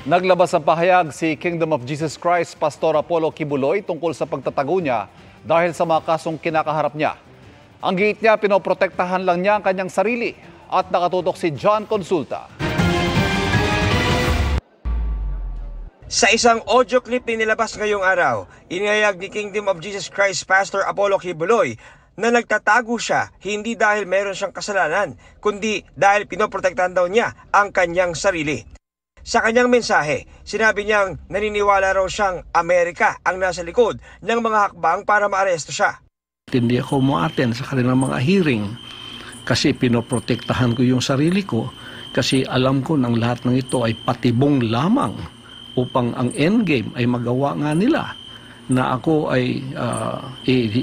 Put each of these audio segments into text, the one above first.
Naglabas ng pahayag si Kingdom of Jesus Christ Pastor Apollo Kibuloy tungkol sa pagtatago niya dahil sa mga kasong kinakaharap niya. Ang giit niya, pinoprotektahan lang niya ang kanyang sarili at nakatutok si John Consulta. Sa isang audio clip na nilabas ngayong araw, inihayag ni Kingdom of Jesus Christ Pastor Apollo Kibuloy na nagtatago siya hindi dahil meron siyang kasalanan, kundi dahil pinoprotektahan daw niya ang kanyang sarili. Sa kanyang mensahe, sinabi niyang naniniwala raw siyang Amerika ang nasa likod ng mga hakbang para maaresto siya. Hindi ako mo-attend sa kanilang mga hearing kasi pinoprotektahan ko yung sarili ko kasi alam ko ng lahat ng ito ay patibong lamang upang ang endgame ay magawa nga nila na ako ay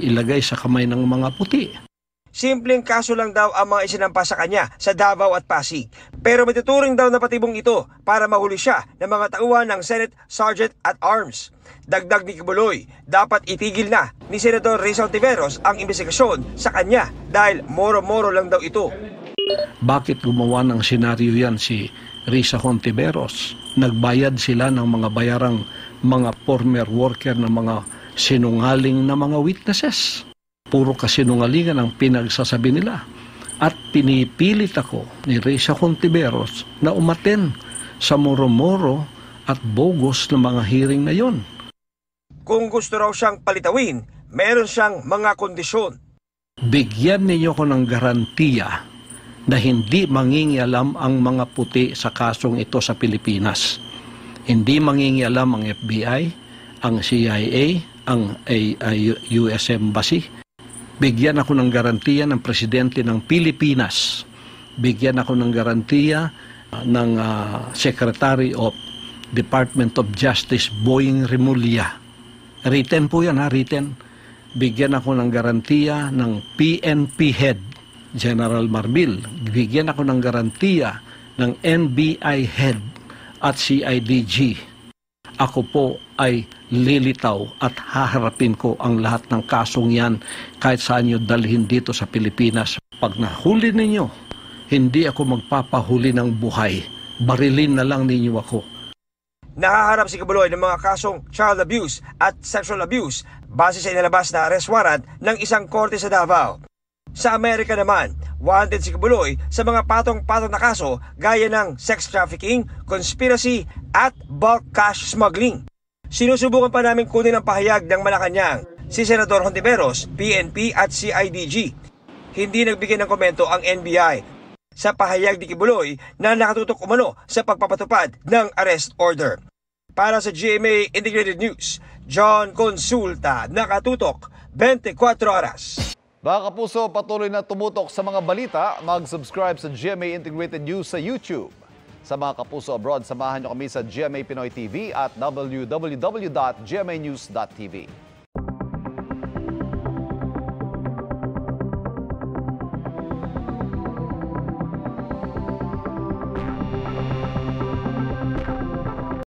ilagay sa kamay ng mga puti. Simpleng kaso lang daw ang mga isinampa sa kanya sa Davao at Pasig. Pero matuturing daw na patibong ito para mahuli siya ng mga tauhan ng Senate Sergeant at Arms. Dagdag ni Kibuloy, dapat itigil na ni Senador Risa Hontiveros ang investigasyon sa kanya dahil moro-moro lang daw ito. Bakit gumawa ng senaryo yan si Risa Hontiveros? Nagbayad sila ng mga bayarang mga former worker ng mga sinungaling na mga witnesses. Puro kasinungalingan ang pinagsasabi nila. At pinipilit ako ni Risa Hontiveros na umaten sa moro-moro at bogus na mga hearing na yon. Kung gusto raw siyang palitawin, meron siyang mga kondisyon. Bigyan ninyo ko ng garantiya na hindi mangingialam ang mga puti sa kasong ito sa Pilipinas. Hindi mangingialam ang FBI, ang CIA, ang US Embassy. Bigyan ako ng garantiya ng Presidente ng Pilipinas. Bigyan ako ng garantiya ng Secretary of Department of Justice, Boying Remulla. Written po yan, written. Bigyan ako ng garantiya ng PNP Head, General Marbil. Bigyan ako ng garantiya ng NBI Head at CIDG. Ako po ay lilitaw at haharapin ko ang lahat ng kasong yan kahit saan nyo dalhin dito sa Pilipinas. Pag nahuli ninyo, hindi ako magpapahuli ng buhay. Barilin na lang ninyo ako. Nakaharap si Kibuloy ng mga kasong child abuse at sexual abuse base sa inilabas na arrest warrant ng isang korte sa Davao. Sa Amerika naman, wanted si Kibuloy sa mga patong-patong na kaso gaya ng sex trafficking, conspiracy at bulk cash smuggling. Sinusubukan pa namin kunin ang pahayag ng Malacanang si Senador Hontiveros, PNP at CIDG. Hindi nagbigay ng komento ang NBI sa pahayag ni Kibuloy na nakatutok umano sa pagpapatupad ng arrest order. Para sa GMA Integrated News, John Consulta, nakatutok 24 oras. Mga kapuso, patuloy na tumutok sa mga balita, mag-subscribe sa GMA Integrated News sa YouTube. Sa mga kapuso abroad, samahan niyo kami sa GMA Pinoy TV at www.gmanews.tv.